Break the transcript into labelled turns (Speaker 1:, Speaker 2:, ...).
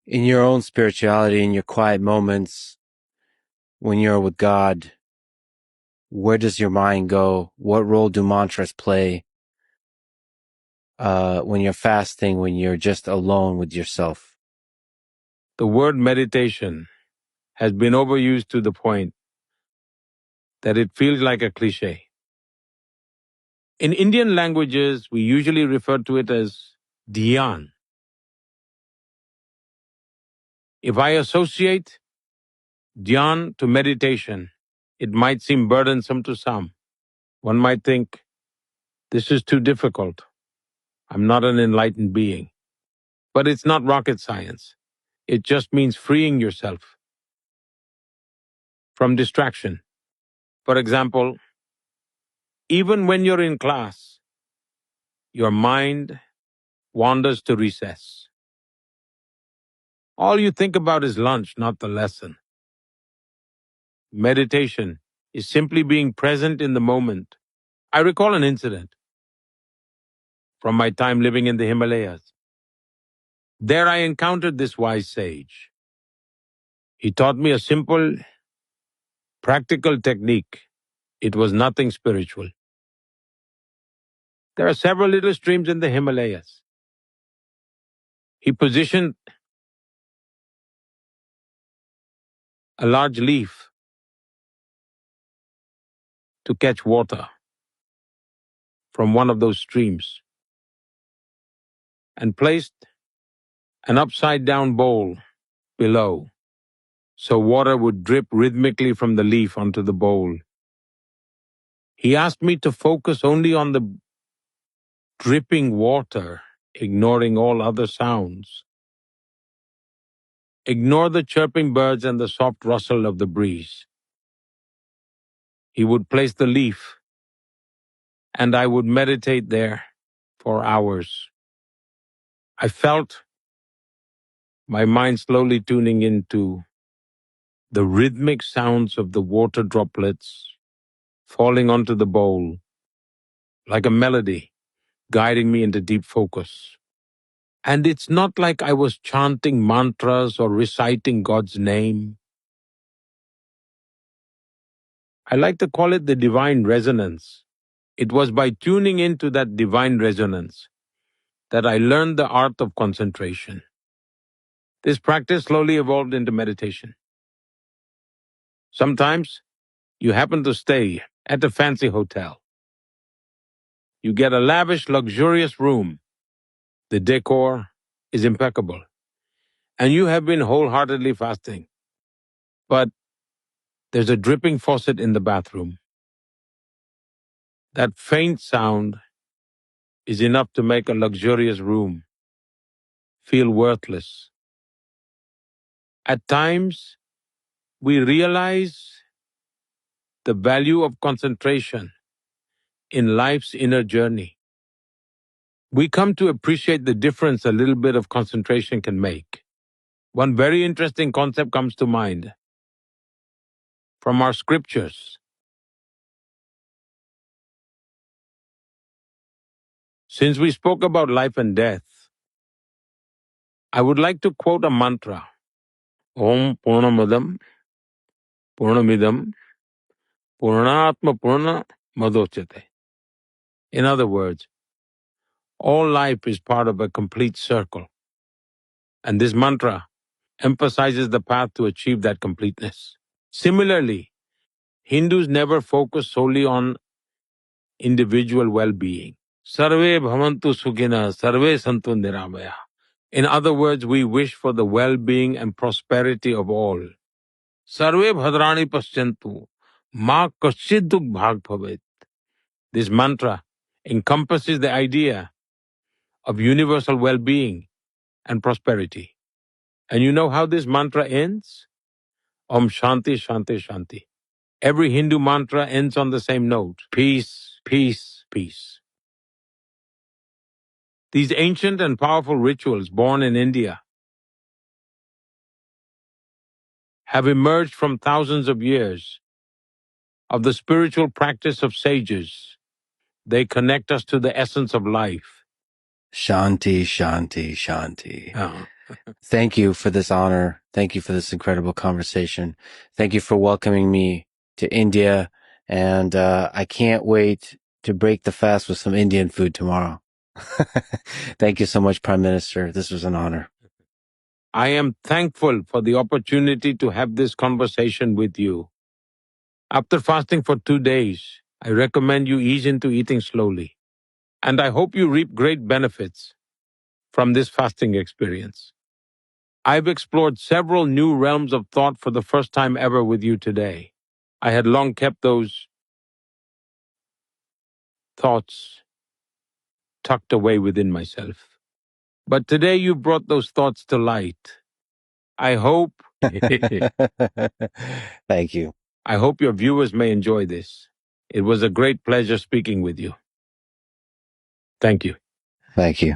Speaker 1: In your own spirituality, in your quiet moments, when you're with God, where does your mind go? What role do mantras play? When you're fasting, when you're just alone with yourself?
Speaker 2: The word meditation has been overused to the point that it feels like a cliche. In Indian languages, we usually refer to it as dhyan. If I associate dhyan to meditation, it might seem burdensome to some. One might think, this is too difficult. I'm not an enlightened being. But it's not rocket science. It just means freeing yourself from distraction. For example, even when you're in class, your mind wanders to recess. All you think about is lunch, not the lesson. Meditation is simply being present in the moment. I recall an incident from my time living in the Himalayas. There I encountered this wise sage. He taught me a simple, practical technique. It was nothing spiritual. There are several little streams in the Himalayas. He positioned a large leaf to catch water from one of those streams and placed an upside down bowl below so water would drip rhythmically from the leaf onto the bowl. He asked me to focus only on the dripping water, ignoring all other sounds. Ignore the chirping birds and the soft rustle of the breeze. He would place the leaf, and I would meditate there for hours. I felt my mind slowly tuning into the rhythmic sounds of the water droplets falling onto the bowl, like a melody guiding me into deep focus. And it's not like I was chanting mantras or reciting God's name. I like to call it the divine resonance. It was by tuning into that divine resonance that I learned the art of concentration. This practice slowly evolved into meditation. Sometimes you happen to stay at a fancy hotel. You get a lavish, luxurious room. The decor is impeccable, and you have been wholeheartedly fasting. But there's a dripping faucet in the bathroom. That faint sound is enough to make a luxurious room feel worthless. At times, we realize the value of concentration in life's inner journey. We come to appreciate the difference a little bit of concentration can make. One very interesting concept comes to mind from our scriptures. Since we spoke about life and death, I would like to quote a mantra. Om Purnamadam Purnamidam Purnatma Purna Madochyate. In other words, all life is part of a complete circle. And this mantra emphasizes the path to achieve that completeness. Similarly, Hindus never focus solely on individual well-being. Sarve bhavantu sukhina, sarve santu niramaya. In other words, we wish for the well-being and prosperity of all. Sarve bhadrani paschyantu, ma kaschid dukh bhag bhavet. This mantra encompasses the idea of universal well-being and prosperity. And you know how this mantra ends? Om Shanti Shanti Shanti. Every Hindu mantra ends on the same note. Peace, peace, peace. These ancient and powerful rituals born in India have emerged from thousands of years of the spiritual practice of sages. They connect us to the essence of life.
Speaker 1: Shanti, Shanti, Shanti. Thank you for this honor. Thank you for this incredible conversation. Thank you for welcoming me to India. And I can't wait to break the fast with some Indian food tomorrow. Thank you so much, Prime Minister. This was an honor.
Speaker 2: I am thankful for the opportunity to have this conversation with you. After fasting for 2 days, I recommend you ease into eating slowly. And I hope you reap great benefits from this fasting experience. I've explored several new realms of thought for the first time ever with you today. I had long kept those thoughts tucked away within myself. But today you brought those thoughts to light. I hope
Speaker 1: Thank you.
Speaker 2: I hope your viewers may enjoy this. It was a great pleasure speaking with you. Thank you.
Speaker 1: Thank you.